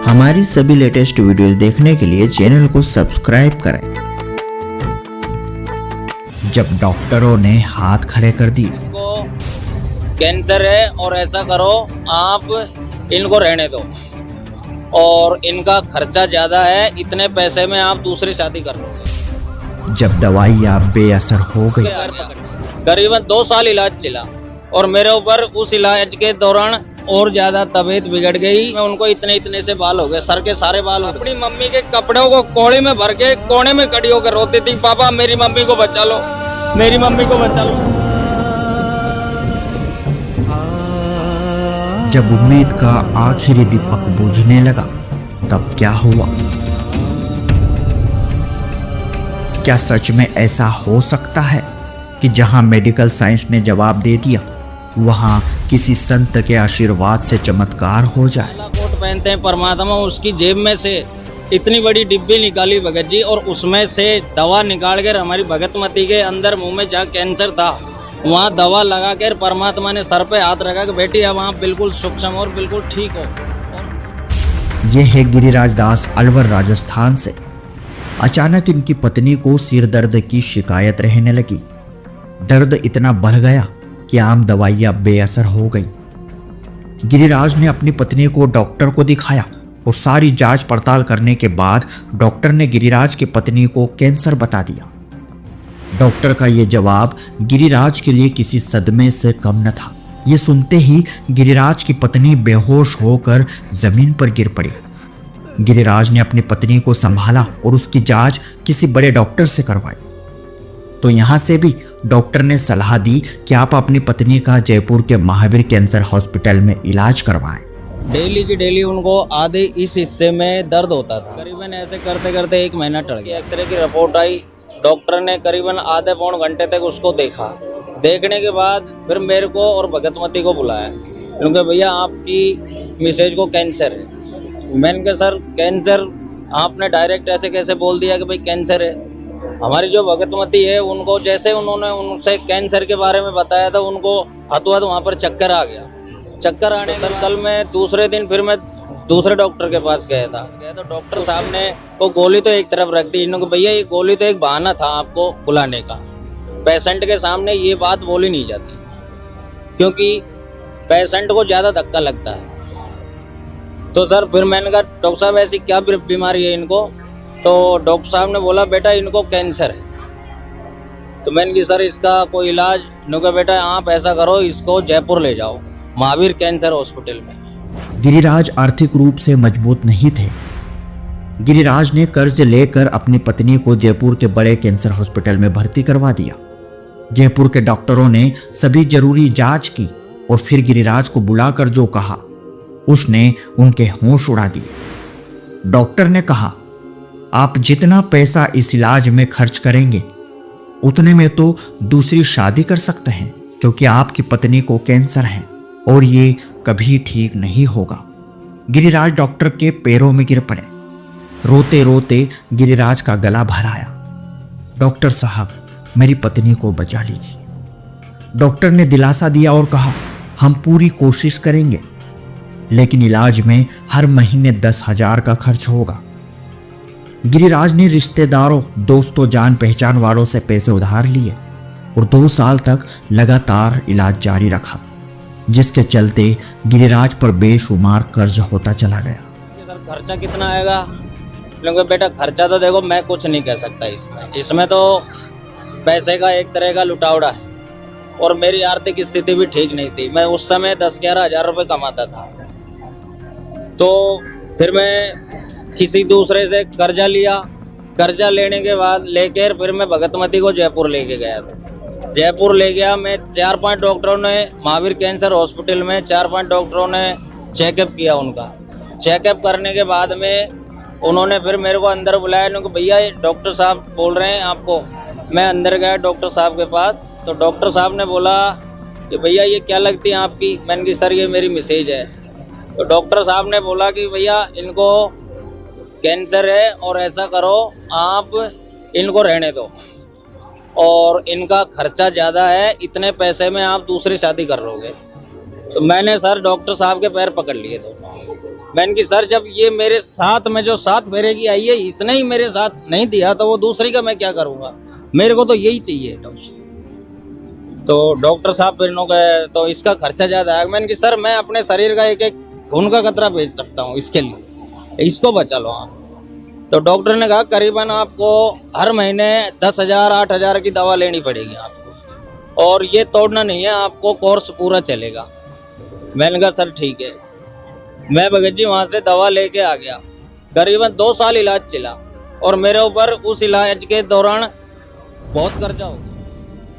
हमारी सभी latest videos देखने के लिए चैनल को सब्सक्राइब करें। जब डॉक्टरों ने हाथ खड़े कर दिए, इनको कैंसर है और ऐसा करो आप इनको रहने दो और इनका खर्चा ज़्यादा है, इतने पैसे में आप दूसरी शादी कर लोगे। जब दवाइयाँ बेअसर हो गई, करीबन 2 साल इलाज चला और मेरे ऊपर उस इलाज के दौरान और ज़्यादा तबीयत बिगड़ गई। मैं उनको इतने से बाल हो गए, सर के सारे बाल हो गए। अपनी मम्मी के कपड़ों को कोड़े में भर के कोने में खड़ी होकर रोती थी, पापा मेरी मम्मी को बचा लो, मेरी मम्मी को बचा लो। जब उम्मीद का आखिरी दीपक बुझने लगा, तब क्या हुआ? क्या सच में ऐसा हो सकता है कि जहां मेडिकल साइंस ने जवाब दे दिया, वहां किसी संत के आशीर्वाद से चमत्कार हो जाए? कोट पहनते हैं परमात्मा, उसकी जेब में से इतनी बड़ी डिब्बी निकाली भगत जी और उसमें से दवा निकाल कर हमारी भगतमती के अंदर मुंह में जहाँ कैंसर था वहाँ दवा लगा कर परमात्मा ने सर पे हाथ रखा कि बेटी अब आप बिल्कुल सूक्ष्म और बिल्कुल ठीक हो। ये है गिरिराज दास अलवर राजस्थान से। अचानक इनकी पत्नी को सिर दर्द की शिकायत रहने लगी। दर्द इतना बढ़ गया कि आम दवाइयाँ बेअसर हो गई। गिरिराज ने अपनी पत्नी को डॉक्टर को दिखाया और सारी जांच पड़ताल करने के बाद डॉक्टर ने गिरिराज की पत्नी को कैंसर बता दिया। डॉक्टर का ये जवाब गिरिराज के लिए किसी सदमे से कम न था। ये सुनते ही गिरिराज की पत्नी बेहोश होकर जमीन पर गिर पड़ी। गिरिराज ने अपनी पत्नी को संभाला और उसकी जांच किसी बड़े डॉक्टर से करवाई। तो यहाँ से भी डॉक्टर ने सलाह दी कि आप अपनी पत्नी का जयपुर के महावीर कैंसर हॉस्पिटल में इलाज करवाएं। डेली की डेली उनको आधे इस हिस्से में दर्द होता था। करीबन ऐसे करते करते 1 महीना टल गया। एक्सरे की रिपोर्ट आई, डॉक्टर ने करीबन आधे पौन घंटे तक उसको देखा। देखने के बाद फिर मेरे को और भगतमती को बुलाया, क्योंकि भैया आपकी मिसेज को कैंसर है। मैंने कहा सर कैंसर आपने डायरेक्ट ऐसे कैसे बोल दिया कि भाई कैंसर है? हमारी जो भगतमती है उनको जैसे उन्होंने उनसे कैंसर के बारे में बताया था, उनको हाथों वहाँ पर चक्कर आ गया। चक्कर आने के कल मैं दूसरे दिन फिर मैं दूसरे डॉक्टर के पास गया तो डॉक्टर साहब ने वो गोली तो एक तरफ रख दी। इन्होंने भैया ये गोली तो एक बहाना था आपको बुलाने का, पेशेंट के सामने ये बात बोली नहीं जाती क्योंकि पेशेंट को ज़्यादा धक्का लगता है। तो सर फिर मैंने कहा डॉक्टर साहब ऐसी क्या बीमारी है इनको? तो डॉक्टर साहब ने बोला बेटा इनको कैंसर है। तो मैंने कहा सर इसका कोई इलाज? इन्होंने बेटा आप ऐसा करो इसको जयपुर ले जाओ महावीर कैंसर हॉस्पिटल में। गिरिराज आर्थिक रूप से मजबूत नहीं थे। गिरिराज ने कर्ज लेकर अपनी पत्नी को जयपुर के बड़े कैंसर हॉस्पिटल में भर्ती करवा दिया। जयपुर के डॉक्टरों ने सभी जरूरी जांच की और फिर गिरिराज को बुलाकर जो कहा उसने उनके होश उड़ा दिए। डॉक्टर ने कहा आप जितना पैसा इस इलाज में खर्च करेंगे उतने में तो दूसरी शादी कर सकते हैं, क्योंकि आपकी पत्नी को कैंसर है और ये कभी ठीक नहीं होगा। गिरिराज डॉक्टर के पैरों में गिर पड़े। रोते रोते गिरिराज का गला भर आया। डॉक्टर साहब मेरी पत्नी को बचा लीजिए। डॉक्टर ने दिलासा दिया और कहा हम पूरी कोशिश करेंगे, लेकिन इलाज में हर महीने 10,000 का खर्च होगा। गिरिराज ने रिश्तेदारों, दोस्तों, जान पहचान वालों से पैसे उधार लिए और 2 साल तक लगातार इलाज जारी रखा, जिसके चलते गिरिराज पर बेशुमार कर्ज होता चला गया। सर खर्चा कितना आएगा? क्योंकि बेटा खर्चा तो देखो मैं कुछ नहीं कह सकता इसमें तो पैसे का एक तरह का लुटावड़ा है और मेरी आर्थिक स्थिति भी ठीक नहीं थी। मैं उस समय 10-11 हज़ार रुपये कमाता था। तो फिर मैं किसी दूसरे से कर्जा लिया। कर्जा लेने के बाद लेकर फिर मैं भगतमती को जयपुर लेके गया था। जयपुर ले गया मैं, 4-5 डॉक्टरों ने महावीर कैंसर हॉस्पिटल में 4-5 डॉक्टरों ने चेकअप किया। उनका चेकअप करने के बाद में उन्होंने फिर मेरे को अंदर बुलाया। उन्होंने भैया डॉक्टर साहब बोल रहे हैं आपको। मैं अंदर गया डॉक्टर साहब के पास, तो डॉक्टर साहब ने बोला कि भैया ये क्या लगती है आपकी? मैंने कहा सर ये मेरी मिसेज है। तो डॉक्टर साहब ने बोला कि भैया इनको कैंसर है और ऐसा करो आप इनको रहने दो और इनका खर्चा ज़्यादा है, इतने पैसे में आप दूसरी शादी कर लोगे। तो मैंने सर डॉक्टर साहब के पैर पकड़ लिए दोनों मैंने कि सर जब ये मेरे साथ में जो 7 फेरे की आई है इसने ही मेरे साथ नहीं दिया तो वो दूसरी का मैं क्या करूँगा, मेरे को तो यही चाहिए। तो डॉक्टर साहब फिर नो गए तो इसका खर्चा ज़्यादा आएगा। मैंने कि सर मैं अपने शरीर का एक खून का कतरा भेज सकता हूँ इसके लिए, इसको बचा लो आप। तो डॉक्टर ने कहा करीबन आपको हर महीने 10,000 8,000 की दवा लेनी पड़ेगी आपको, और ये तोड़ना नहीं है, आपको कोर्स पूरा चलेगा। मैंने कहा सर ठीक है। मैं भगत जी वहाँ से दवा लेके आ गया। करीबन 2 साल इलाज चला और मेरे ऊपर उस इलाज के दौरान बहुत कर्जा हो गया।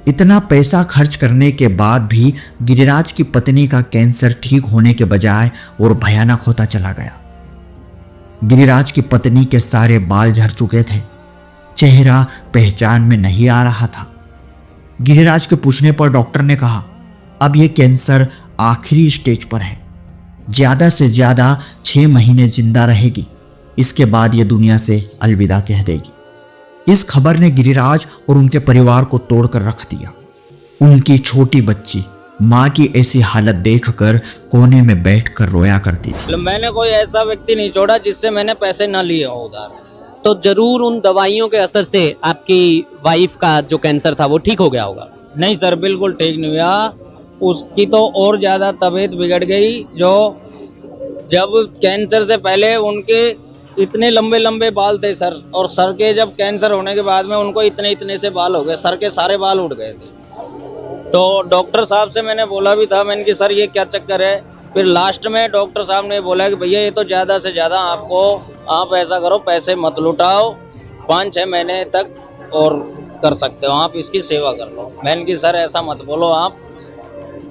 इतना पैसा खर्च करने के बाद भी गिरिराज की पत्नी का कैंसर ठीक होने के बजाय और भयानक होता चला गया। गिरिराज की पत्नी के सारे बाल झड़ चुके थे, चेहरा पहचान में नहीं आ रहा था। गिरिराज के पूछने पर डॉक्टर ने कहा अब यह कैंसर आखिरी स्टेज पर है, ज्यादा से ज्यादा 6 महीने जिंदा रहेगी, इसके बाद यह दुनिया से अलविदा कह देगी। इस खबर ने गिरिराज और उनके परिवार को तोड़कर रख दिया। उनकी छोटी बच्ची माँ की ऐसी हालत देखकर कोने में बैठकर रोया करती थी। मैंने कोई ऐसा व्यक्ति नहीं छोड़ा जिससे मैंने पैसे ना लिए हो उधार। तो जरूर उन दवाइयों के असर से आपकी वाइफ का जो कैंसर था वो ठीक हो गया होगा। नहीं सर बिल्कुल ठीक नहीं हुआ, उसकी तो और ज्यादा तबीयत बिगड़ गई। जो जब कैंसर से पहले उनके इतने लंबे लंबे बाल थे सर, और सर के जब कैंसर होने के बाद में उनको इतने इतने से बाल हो गए, सर के सारे बाल उड़ गए थे। तो डॉक्टर साहब से मैंने बोला भी था, मैंने कि सर ये क्या चक्कर है। फिर लास्ट में डॉक्टर साहब ने बोला कि भैया ये तो ज़्यादा से ज़्यादा आपको, आप ऐसा करो पैसे मत लुटाओ, 5-6 महीने तक और कर सकते हो, आप इसकी सेवा कर लो। मैंने कि सर ऐसा मत बोलो आप,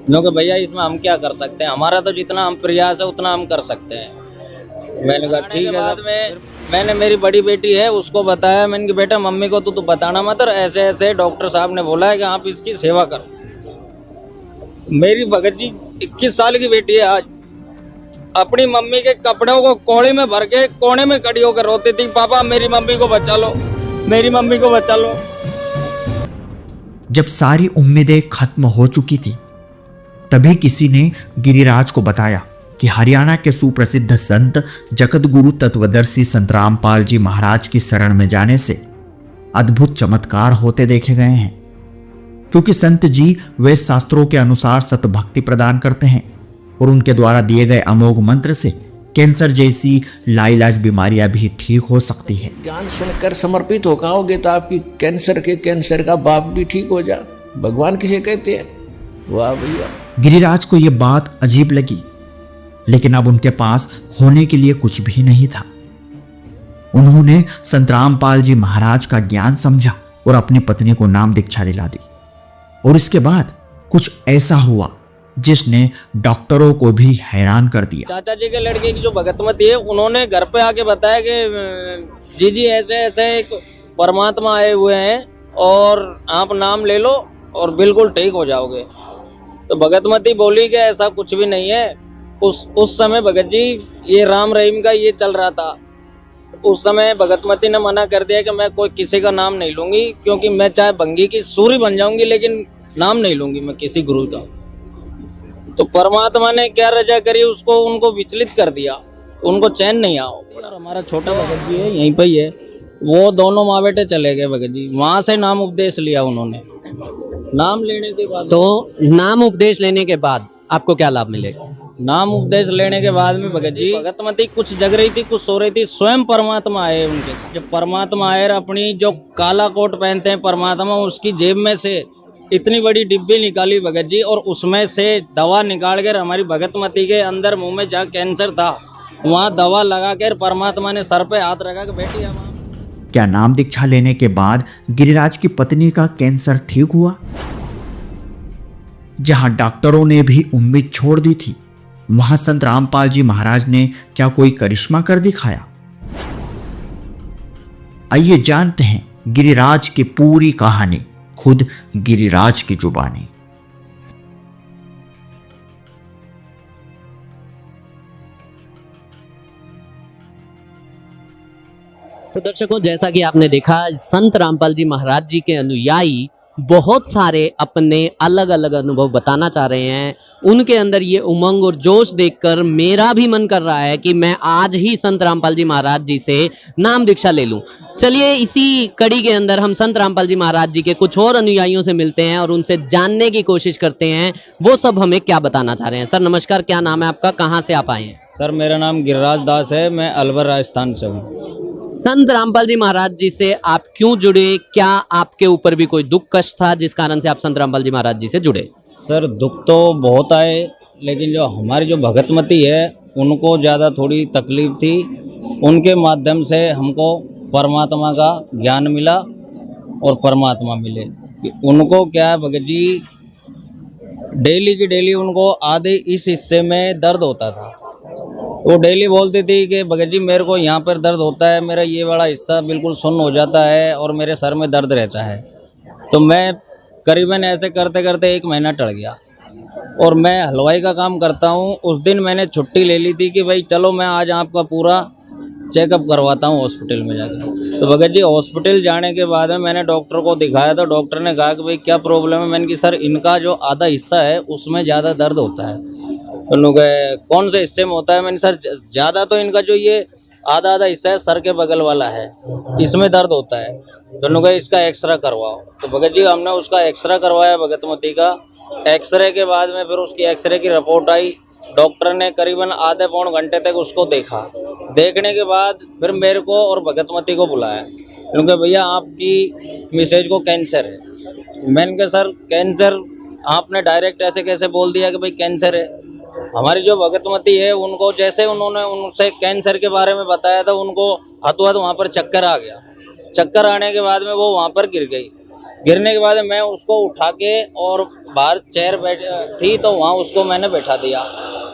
क्योंकि भैया इसमें हम क्या कर सकते हैं, हमारा तो जितना हम प्रयास है उतना हम कर सकते हैं। मैंने कहा ठीक है। बाद में मैंने मेरी बड़ी बेटी है उसको बताया, मैंने कि बेटा मम्मी को तो बताना मत, और ऐसे ऐसे डॉक्टर साहब ने बोला है कि आप इसकी सेवा करो। मेरी भगत जी 21 साल की बेटी है आज, अपनी मम्मी के कपड़ों को कोड़े में भर के कोने में खड़ी होकर रोती थी, पापा मेरी मम्मी को बचा लो, मेरी मम्मी को बचा लो। जब सारी उम्मीदें खत्म हो चुकी थी तभी किसी ने गिरिराज को बताया कि हरियाणा के सुप्रसिद्ध संत जगतगुरु तत्वदर्शी संत रामपाल जी महाराज की शरण में जाने से अद्भुत चमत्कार होते देखे गए हैं। क्योंकि संत जी वे शास्त्रों के अनुसार सतभक्ति प्रदान करते हैं और उनके द्वारा दिए गए अमोघ मंत्र से कैंसर जैसी लाइलाज बीमारियां भी ठीक हो सकती है। ज्ञान सुनकर समर्पित हो जाओगे तो आपकी कैंसर का बाप भी ठीक हो जा। भगवान किसे कहते हैं? वाह भैया। गिरिराज को यह बात अजीब लगी, लेकिन अब उनके पास होने के लिए कुछ भी नहीं था। उन्होंने संत रामपाल जी महाराज का ज्ञान समझा और अपनी पत्नी को नाम दीक्षा दिला दी। और इसके बाद कुछ ऐसा हुआ जिसने डॉक्टरों को भी हैरान कर दिया। चाचा जी के लड़के की जो भगतमती है, उन्होंने घर पे आके बताया कि जी ऐसे ऐसे एक परमात्मा आए हुए हैं और आप नाम ले लो और बिल्कुल ठीक हो जाओगे। तो भगतमती बोली कि ऐसा कुछ भी नहीं है। उस समय भगत जी ये राम रहीम का ये चल रहा था। उस समय भगतमती ने मना कर दिया कि मैं कोई किसी का नाम नहीं लूंगी, क्योंकि मैं चाहे भंगी की सूरी बन जाऊंगी लेकिन नाम नहीं लूंगी मैं किसी गुरु का। तो परमात्मा ने क्या रजा करी, उसको उनको विचलित कर दिया, उनको चैन नहीं आओ। और हमारा छोटा भगत जी है यहीं पे ही है, वो दोनों माँ बेटे चले गए भगत जी, वहां से नाम उपदेश लिया उन्होंने। नाम लेने के बाद, तो नाम उपदेश लेने के बाद आपको क्या लाभ मिलेगा? नाम उपदेश लेने के बाद में भगत जी भगतमती कुछ जग रही थी कुछ सो रही थी, स्वयं परमात्मा आए उनके साथ। जब परमात्मा आए, अपनी जो काला कोट पहनते हैं परमात्मा, उसकी जेब में से इतनी बड़ी डिब्बी निकाली भगत जी, और उसमें से दवा निकाल कर हमारी भगतमती के अंदर मुंह में जहाँ कैंसर था वहाँ दवा लगा कर परमात्मा ने सर पे हाथ रखा कि बेटी अब। क्या नाम दीक्षा लेने के बाद गिरिराज की पत्नी का कैंसर ठीक हुआ? जहां डॉक्टरों ने भी उम्मीद छोड़ दी थी, वहां संत रामपाल जी महाराज ने क्या कोई करिश्मा कर दिखाया? आइए जानते हैं गिरिराज की पूरी कहानी, खुद गिरिराज की जुबानी। तो दर्शकों, जैसा कि आपने देखा, संत रामपाल जी महाराज जी के अनुयायी बहुत सारे अपने अलग अलग अनुभव बताना चाह रहे हैं। उनके अंदर ये उमंग और जोश देखकर मेरा भी मन कर रहा है कि मैं आज ही संत रामपाल जी महाराज जी से नाम दीक्षा ले लूं। चलिए इसी कड़ी के अंदर हम संत रामपाल जी महाराज जी के कुछ और अनुयायियों से मिलते हैं और उनसे जानने की कोशिश करते हैं वो सब हमें क्या बताना चाह रहे हैं। सर नमस्कार, क्या नाम है आपका, कहाँ से आप आए हैं? सर मेरा नाम गिरिराज दास है, मैं अलवर राजस्थान से हूँ। संत रामपाल जी महाराज जी से आप क्यों जुड़े? क्या आपके ऊपर भी कोई दुख कष्ट था जिस कारण से आप संत रामपाल जी महाराज जी से जुड़े? सर दुख तो बहुत आए, लेकिन जो हमारी जो भगतमती है उनको ज़्यादा थोड़ी तकलीफ थी। उनके माध्यम से हमको परमात्मा का ज्ञान मिला और परमात्मा मिले। उनको क्या है भगत जी, डेली की डेली उनको आधे इस हिस्से में दर्द होता था। वो डेली बोलती थी कि भगत जी मेरे को यहाँ पर दर्द होता है, मेरा ये वाला हिस्सा बिल्कुल सुन्न हो जाता है और मेरे सर में दर्द रहता है। तो मैं करीबन ऐसे करते करते 1 महीना टल गया और मैं हलवाई का काम करता हूँ। उस दिन मैंने छुट्टी ले ली थी कि भाई चलो मैं आज आपका पूरा चेकअप करवाता हूँ हॉस्पिटल में जाकर। तो भगत जी हॉस्पिटल जाने के बाद में मैंने डॉक्टर को दिखाया तो डॉक्टर ने कहा कि भाई क्या प्रॉब्लम है। मैंने कि सर इनका जो आधा हिस्सा है उसमें ज़्यादा दर्द होता है। तो लोग कौन से हिस्से में होता है? मैंने सर ज़्यादा तो इनका जो ये आधा हिस्सा है सर के बगल वाला है, इसमें दर्द होता है। तो लोग इसका एक्सरे करवाओ। तो भगत जी हमने उसका एक्सरे करवाया भगतमती का। एक्सरे के बाद में फिर उसकी एक्सरे की रिपोर्ट आई। डॉक्टर ने करीबन आधे पौन घंटे तक उसको देखा। देखने के बाद फिर मेरे को और भगतमती को बुलाया, क्योंकि भैया आपकी मिसेज को कैंसर है। मैंने कहा सर कैंसर आपने डायरेक्ट ऐसे कैसे बोल दिया कि भाई कैंसर है? हमारी जो भगतमती है उनको जैसे उन्होंने उनसे कैंसर के बारे में बताया था, उनको हाथों हाथ वहाँ पर चक्कर आ गया। चक्कर आने के बाद में वो वहाँ पर गिर गई। गिरने के बाद मैं उसको उठा के और बाहर चेयर बैठ थी तो वहाँ उसको मैंने बैठा दिया।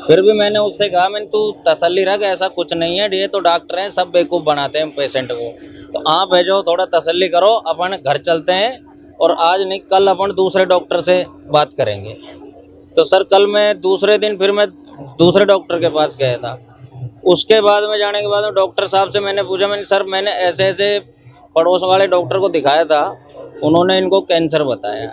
फिर भी मैंने उससे कहा, मैंने तू तसल्ली रख, ऐसा कुछ नहीं है, ये तो डॉक्टर हैं, सब बेवकूफ़ बनाते हैं पेशेंट को। तो आप है जो थोड़ा तसल्ली करो, अपन घर चलते हैं और आज नहीं कल अपन दूसरे डॉक्टर से बात करेंगे। तो सर कल मैं दूसरे दिन फिर मैं दूसरे डॉक्टर के पास गया था। उसके बाद में जाने के बाद में डॉक्टर साहब से मैंने पूछा, मैंने सर मैंने ऐसे ऐसे पड़ोस वाले डॉक्टर को दिखाया था, उन्होंने इनको कैंसर बताया।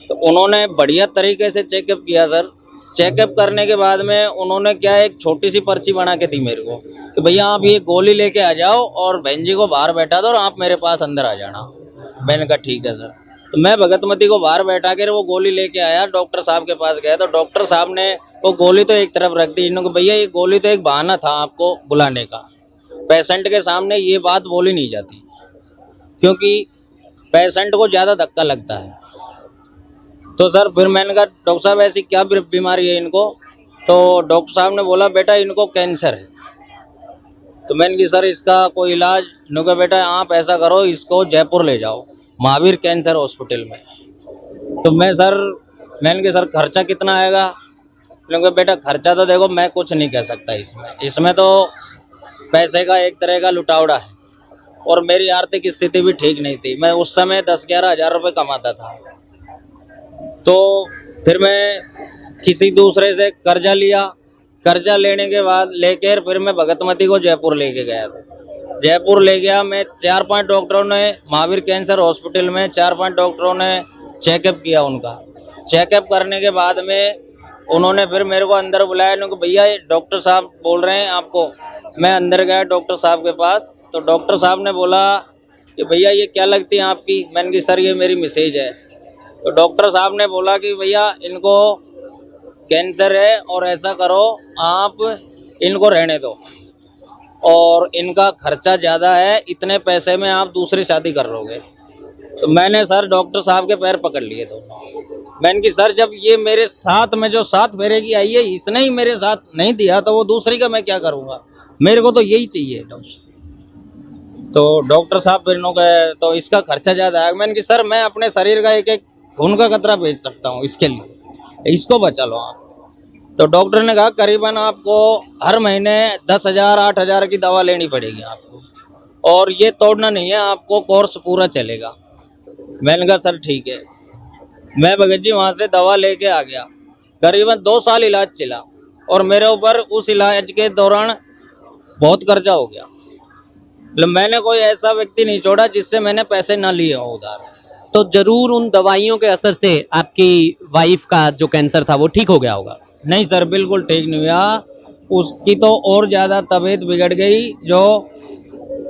तो उन्होंने बढ़िया तरीके से चेकअप किया सर। चेकअप करने के बाद में उन्होंने क्या एक छोटी सी पर्ची बना के दी मेरे को कि भैया आप ये गोली लेके आ जाओ और बहन जी को बाहर बैठा दो और आप मेरे पास अंदर आ जाना। मैंने कहा ठीक है सर। तो मैं भगतमती को बाहर बैठा कर वो गोली लेके आया, डॉक्टर साहब के पास गया तो डॉक्टर साहब ने वो गोली तो एक तरफ रख दी। इन्होंने भैया ये गोली तो एक बहाना था आपको बुलाने का, पेशेंट के सामने ये बात बोली नहीं जाती क्योंकि पेशेंट को ज़्यादा धक्का लगता है। तो सर फिर मैंने कहा डॉक्टर साहब ऐसी क्या बीमारी है इनको? तो डॉक्टर साहब ने बोला बेटा इनको कैंसर है। तो मैंने कहा सर इसका कोई इलाज? इन्होंने कहा बेटा आप ऐसा करो, इसको जयपुर ले जाओ महावीर कैंसर हॉस्पिटल में। तो मैंने कहा सर खर्चा कितना आएगा? क्योंकि बेटा खर्चा तो देखो मैं कुछ नहीं कह सकता इसमें तो पैसे का एक तरह का लुटावड़ा है और मेरी आर्थिक स्थिति भी ठीक नहीं थी। मैं उस समय 10-11 हज़ार रुपये कमाता था। तो फिर मैं किसी दूसरे से कर्जा लिया। कर्जा लेने के बाद लेकर फिर मैं भगतमती को जयपुर लेके गया था। जयपुर ले गया मैं, 4-5 डॉक्टरों ने महावीर कैंसर हॉस्पिटल में 4-5 डॉक्टरों ने चेकअप किया। उनका चेकअप करने के बाद में उन्होंने फिर मेरे को अंदर बुलाया। उन्होंने कहा भैया डॉक्टर साहब बोल रहे हैं आपको। मैं अंदर गया डॉक्टर साहब के पास तो डॉक्टर साहब ने बोला कि भैया ये क्या लगती है आपकी? मैंने कहा सर ये मेरी मिसेज है। तो डॉक्टर साहब ने बोला कि भैया इनको कैंसर है और ऐसा करो आप इनको रहने दो और इनका खर्चा ज़्यादा है, इतने पैसे में आप दूसरी शादी कर लोगे। तो मैंने सर डॉक्टर साहब के पैर पकड़ लिए दोनों। मैंने कि सर जब ये मेरे साथ में जो 7 फेरे की आई है इसने ही मेरे साथ नहीं दिया तो वो दूसरी का मैं क्या करूँगा? मेरे को तो यही चाहिए डॉक्टर। तो डॉक्टर साहब फिर गए तो इसका खर्चा ज़्यादा है। मैंने कि सर मैं अपने शरीर का एक खून का कतरा बेच सकता हूँ, इसके लिए इसको बचा लो आप। तो डॉक्टर ने कहा करीबन आपको हर महीने 10,000 8,000 की दवा लेनी पड़ेगी आपको और ये तोड़ना नहीं है, आपको कोर्स पूरा चलेगा। मैंने कहा सर ठीक है। मैं भगत जी वहाँ से दवा लेके आ गया। करीबन 2 साल इलाज चला और मेरे ऊपर उस इलाज के दौरान बहुत कर्जा हो गया। मतलब मैंने कोई ऐसा व्यक्ति नहीं छोड़ा जिससे मैंने पैसे ना लिए हो उधार। तो जरूर उन दवाइयों के असर से आपकी वाइफ का जो कैंसर था वो ठीक हो गया होगा। नहीं सर, बिल्कुल ठीक नहीं हुआ। उसकी तो और ज़्यादा तबीयत बिगड़ गई। जो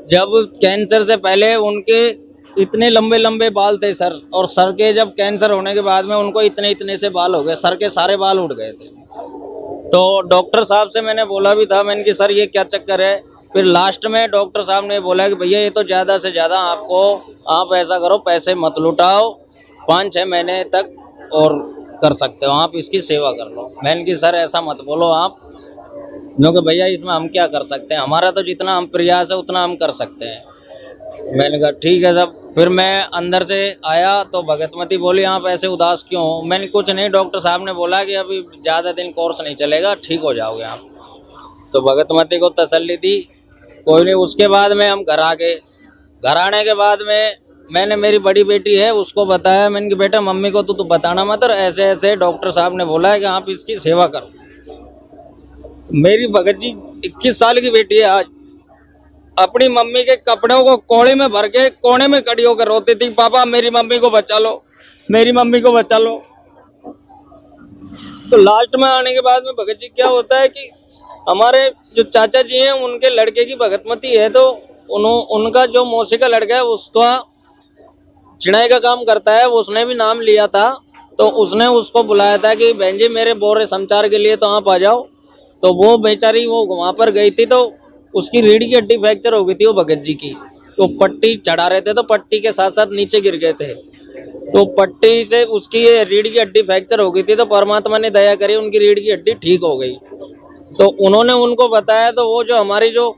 जब कैंसर से पहले उनके इतने लंबे लंबे बाल थे सर, और सर के जब कैंसर होने के बाद में उनको इतने इतने से बाल हो गए, सर के सारे बाल उड़ गए थे। तो डॉक्टर साहब से मैंने बोला भी था, मैंने कि सर ये क्या चक्कर है। फिर लास्ट में डॉक्टर साहब ने बोला कि भैया ये तो ज़्यादा से ज़्यादा आपको, आप ऐसा करो, पैसे मत लुटाओ, 5-6 महीने तक और कर सकते हो, आप इसकी सेवा कर लो। मैंने कि सर ऐसा मत बोलो आप, क्योंकि भैया इसमें हम क्या कर सकते हैं, हमारा तो जितना हम प्रयास है उतना हम कर सकते हैं। मैंने कहा ठीक है साहब। फिर मैं अंदर से आया तो भगतमती बोली आप ऐसे उदास क्यों हो। मैंने कुछ नहीं, डॉक्टर साहब ने बोला कि अभी ज़्यादा दिन कोर्स नहीं चलेगा, ठीक हो जाओगे आप। तो भगतमती को तसल्ली दी, कोई नहीं। उसके बाद में हम घर आ गए। घर आने के बाद में मैंने, मेरी बड़ी बेटी है उसको बताया, मैंने कि बेटा मम्मी को तो बताना मत, और ऐसे ऐसे डॉक्टर साहब ने बोला है कि आप इसकी सेवा करो। मेरी भगत जी 21 साल की बेटी है आज, अपनी मम्मी के कपड़ों को कोड़े में भर के कोने में खड़ी होकर रोती थी, पापा मेरी मम्मी को बचा लो, मेरी मम्मी को बचा लो। तो लास्ट में आने के बाद में भगत जी क्या होता है कि हमारे जो चाचा जी हैं उनके लड़के की भगतमती है, तो उनका जो मौसी का लड़का है उसका चिड़ाई का काम करता है, उसने भी नाम लिया था। तो उसने उसको बुलाया था कि बहन जी मेरे बोरे संचार के लिए तो आप आ जाओ। तो वो बेचारी वो वहाँ पर गई थी, तो उसकी रीढ़ की हड्डी फ्रैक्चर हो गई थी वो भगत जी की। तो पट्टी चढ़ा रहे थे, तो पट्टी के साथ साथ नीचे गिर गए थे, तो पट्टी से उसकी रीढ़ की हड्डी फ्रैक्चर हो गई थी। तो परमात्मा ने दया करी, उनकी रीढ़ की हड्डी ठीक हो गई। तो उन्होंने उनको बताया, तो वो जो हमारी जो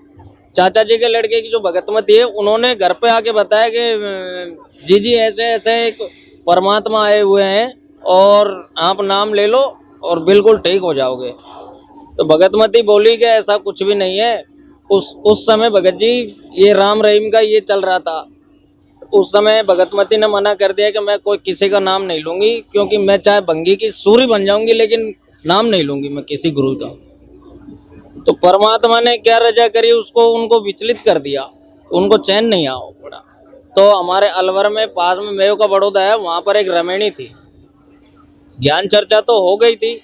चाचा जी के लड़के की जो भगतमती है, उन्होंने घर पे आके बताया कि जी जी ऐसे ऐसे एक परमात्मा आए हुए हैं और आप नाम ले लो और बिल्कुल ठीक हो जाओगे। तो भगतमती बोली कि ऐसा कुछ भी नहीं है। उस समय भगत जी ये राम रहीम का ये चल रहा था। उस समय भगतमती ने मना कर दिया कि मैं कोई किसी का नाम नहीं लूंगी, क्योंकि मैं चाहे भंगी की सूरी बन जाऊंगी लेकिन नाम नहीं लूंगी मैं किसी गुरु का। तो परमात्मा ने क्या रजा करी, उसको उनको विचलित कर दिया, उनको चैन नहीं आ पड़ा। तो हमारे अलवर में पास में मेयो का बड़ौदा है, वहाँ पर एक रमेणी थी, ज्ञान चर्चा तो हो गई थी।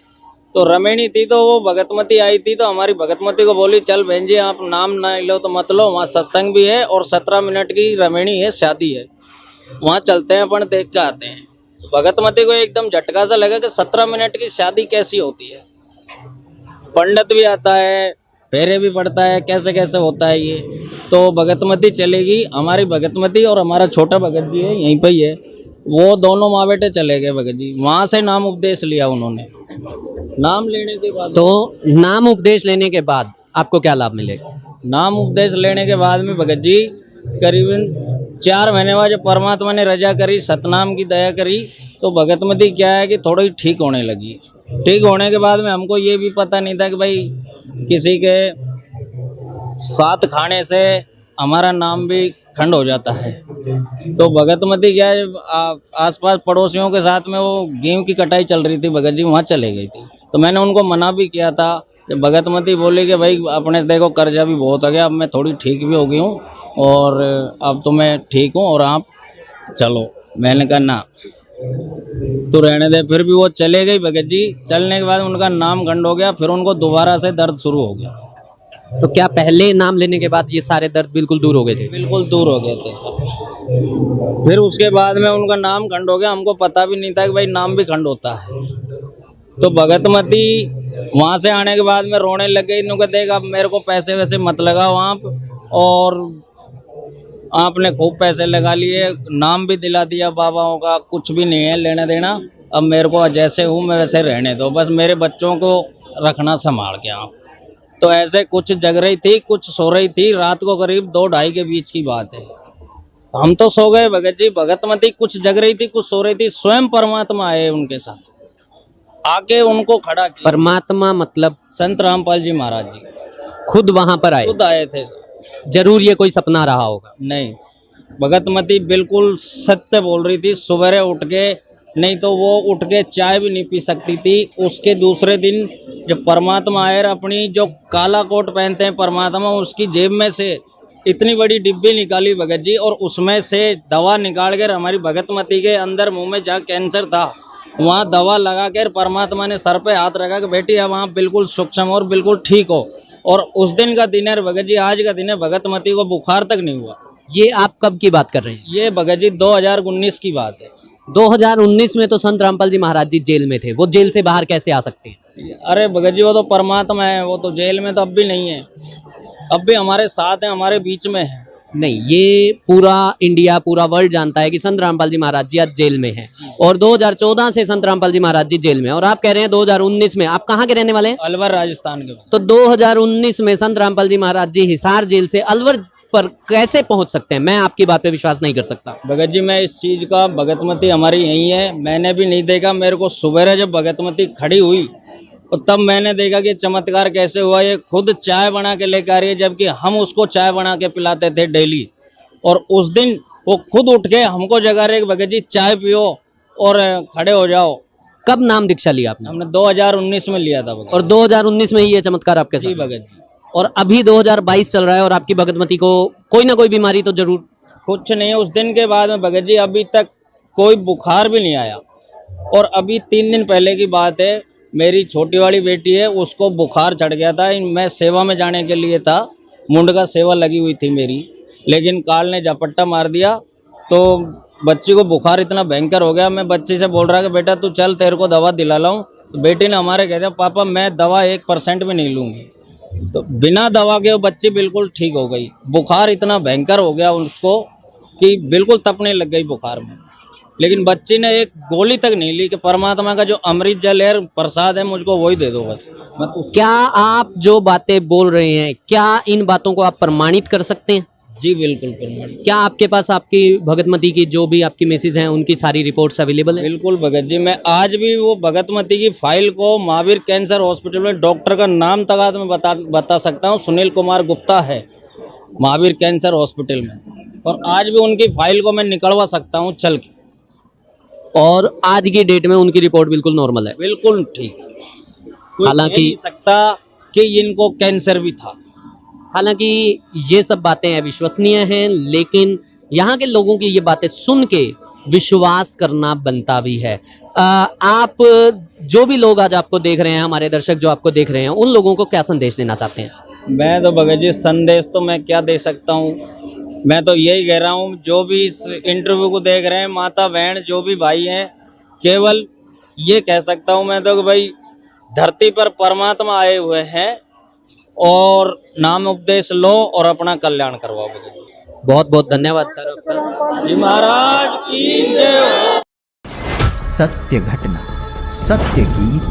तो रमेणी थी, तो वो भगतमती आई थी, तो हमारी भगतमती को बोली चल बहन जी आप नाम ना लो तो मत लो, वहाँ सत्संग भी है और 17 मिनट की रमेणी है, शादी है, वहाँ चलते हैं अपन देख के आते हैं। तो भगतमती को एकदम झटका सा लगा कि 17 मिनट की शादी कैसी होती है, पंडित भी आता है, फेरे भी पड़ता है, कैसे कैसे होता है ये। तो भगतमती चलेगी, हमारी भगतमती और हमारा छोटा भगत जी है यहीं पे ही है, वो दोनों माँ बेटे चले गए भगत जी। वहाँ से नाम उपदेश लिया उन्होंने। नाम लेने के बाद, तो नाम उपदेश लेने के बाद आपको क्या लाभ मिलेगा? नाम उपदेश लेने के बाद में भगत जी करीबन 4 महीने बाद जब परमात्मा ने रजा करी, सतनाम की दया करी, तो भगतमती क्या है कि थोड़ी ठीक होने लगी। ठीक होने के बाद में हमको ये भी पता नहीं था कि भाई किसी के साथ खाने से हमारा नाम भी खंड हो जाता है। तो भगतमती क्या है, आसपास पड़ोसियों के साथ में वो गेहूं की कटाई चल रही थी, भगत जी वहाँ चले गई थी। तो मैंने उनको मना भी किया था। जब भगतमती बोली कि भाई अपने देखो कर्जा भी बहुत हो गया, अब मैं थोड़ी ठीक भी हो गई हूँ और अब तो मैं ठीक हूँ और आप चलो। मैंने कहा ना तो रहने दे। फिर भी वो चले गई भगत जी। चलने के बाद उनका नाम खंड हो गया, फिर उनको दोबारा से दर्द शुरू हो गया। तो क्या पहले नाम लेने के बाद ये सारे दर्द बिल्कुल दूर हो गए थे? बिल्कुल दूर हो गए थे सब। फिर उसके बाद में उनका नाम खंड हो गया, हमको पता भी नहीं था कि भाई नाम भी खंड होता है। तो भगतमती वहाँ से आने के बाद में रोने लग गई। इन्होंने देख अब मेरे को पैसे वैसे मत लगाओ आप, और आपने खूब पैसे लगा लिए, नाम भी दिला दिया बाबाओं का, कुछ भी नहीं है लेना देना। अब मेरे को जैसे हूँ मैं वैसे रहने दो, बस मेरे बच्चों को रखना संभाल के आप। तो ऐसे कुछ जग रही थी, कुछ सो रही थी। रात को करीब 2-2:30 के बीच की बात है। हम तो सो गए भगत जी, भगतमती कुछ जग रही थी, कुछ सो रही थी। स्वयं परमात्मा आए उनके साथ, आके उनको खड़ा किया। परमात्मा मतलब संत रामपाल जी महाराज जी खुद वहां पर आए? खुद आए थे। जरूर ये कोई सपना रहा होगा। नहीं, भगतमती बिल्कुल सत्य बोल रही थी। सवेरे उठ के, नहीं तो वो उठ के चाय भी नहीं पी सकती थी। उसके दूसरे दिन जब परमात्मा आए, अपनी जो काला कोट पहनते हैं परमात्मा, उसकी जेब में से इतनी बड़ी डिब्बी निकाली भगत जी, और उसमें से दवा निकाल कर हमारी भगतमती के अंदर मुंह में जहाँ कैंसर था वहाँ दवा लगा कर परमात्मा ने सर पे हाथ रखा कि बेटी अब वहाँ बिल्कुल सूक्ष्म और बिल्कुल ठीक हो। और उस दिन का दिन है भगत जी, आज का दिन है, भगतमती को बुखार तक नहीं हुआ। ये आप कब की बात कर रहे हैं? ये भगत जी 2019 की बात है। 2019 में तो संत रामपाल जी महाराज जी जेल में थे, वो जेल से बाहर कैसे आ सकते हैं? अरे भगत जी वो तो परमात्मा है, वो तो जेल में तो अब भी नहीं है, अब भी हमारे साथ है, हमारे बीच में है। नहीं, ये पूरा इंडिया, पूरा वर्ल्ड जानता है कि संत रामपाल जी महाराज जी आज जेल में हैं, और 2014 से संत रामपाल जी महाराज जी जेल में, और आप कह रहे हैं 2019 में। आप कहाँ के रहने वाले हैं? अलवर, राजस्थान के। तो 2019 में संत रामपाल जी महाराज जी हिसार जेल से अलवर पर कैसे पहुंच सकते हैं? मैं आपकी बात पे विश्वास नहीं कर सकता। भगत जी मैं इस चीज का, भगतमती हमारी यही है, मैंने भी नहीं देखा। मेरे को सुबह जब भगतमती खड़ी हुई और तब मैंने देखा कि चमत्कार कैसे हुआ। ये खुद चाय बना के लेकर आ रही है, जबकि हम उसको चाय बना के पिलाते थे डेली। और उस दिन वो खुद उठ के हमको जगा रहे कि भगत जी चाय पियो और खड़े हो जाओ। कब नाम दीक्षा लिया आपने? हमने 2019 में लिया था भगत। और 2019 में ही ये चमत्कार आपके जी साथ? भगत जी। और अभी 2022 चल रहा है और आपकी भगतमती को कोई ना कोई बीमारी तो जरूर? कुछ नहीं है। उस दिन के बाद में भगत जी अभी तक कोई बुखार भी नहीं आया। और अभी 3 दिन पहले की बात है, मेरी छोटी वाली बेटी है, उसको बुखार चढ़ गया था। मैं सेवा में जाने के लिए था, मुंड का सेवा लगी हुई थी मेरी, लेकिन काल ने झपट्टा मार दिया तो बच्ची को बुखार इतना भयंकर हो गया। मैं बच्ची से बोल रहा कि बेटा तू चल, तेरे को दवा दिला लाऊं। तो बेटी ने हमारे कह दिया पापा मैं दवा 1% भी नहीं लूंगी। तो बिना दवा के वो बच्ची बिल्कुल ठीक हो गई। बुखार इतना भयंकर हो गया उसको कि बिल्कुल तपने लग गई बुखार में, लेकिन बच्ची ने एक गोली तक नहीं ली कि परमात्मा का जो अमृत जल है, प्रसाद है, मुझको वही दे दो बस। क्या आप जो बातें बोल रहे हैं, क्या इन बातों को आप प्रमाणित कर सकते हैं? जी बिल्कुल प्रमाणित। क्या आपके पास आपकी भगतमती की जो भी आपकी मैसेज हैं उनकी सारी रिपोर्ट्स अवेलेबल है? बिल्कुल भगत जी, मैं आज भी वो भगतमती की फाइल को महावीर कैंसर हॉस्पिटल में डॉक्टर का नाम तक मैं बता सकता हूँ। सुनील कुमार गुप्ता है महावीर कैंसर हॉस्पिटल में, और आज भी उनकी फाइल को मैं निकलवा सकता हूँ चल के। और आज की डेट में उनकी रिपोर्ट बिल्कुल नॉर्मल है? बिल्कुल ठीक। हालांकि कह नहीं सकता कि इनको कैंसर भी था। हालांकि ये सब बातें अविश्वसनीय हैं, लेकिन यहाँ के लोगों की ये बातें सुन के विश्वास करना बनता भी है। आप जो भी लोग आज आपको देख रहे हैं, हमारे दर्शक जो आपको देख रहे हैं, उन लोगों को क्या संदेश देना चाहते हैं? मैं तो भगत जी संदेश तो मैं क्या दे सकता हूँ, मैं तो यही कह रहा हूँ जो भी इस इंटरव्यू को देख रहे हैं, माता बहन जो भी भाई हैं, केवल ये कह सकता हूँ मैं तो कि भाई धरती पर परमात्मा आए हुए हैं और नाम उपदेश लो और अपना कल्याण करवाओ। बहुत बहुत धन्यवाद सर आपका। जी महाराज की जय। सत्य घटना, सत्य गीत,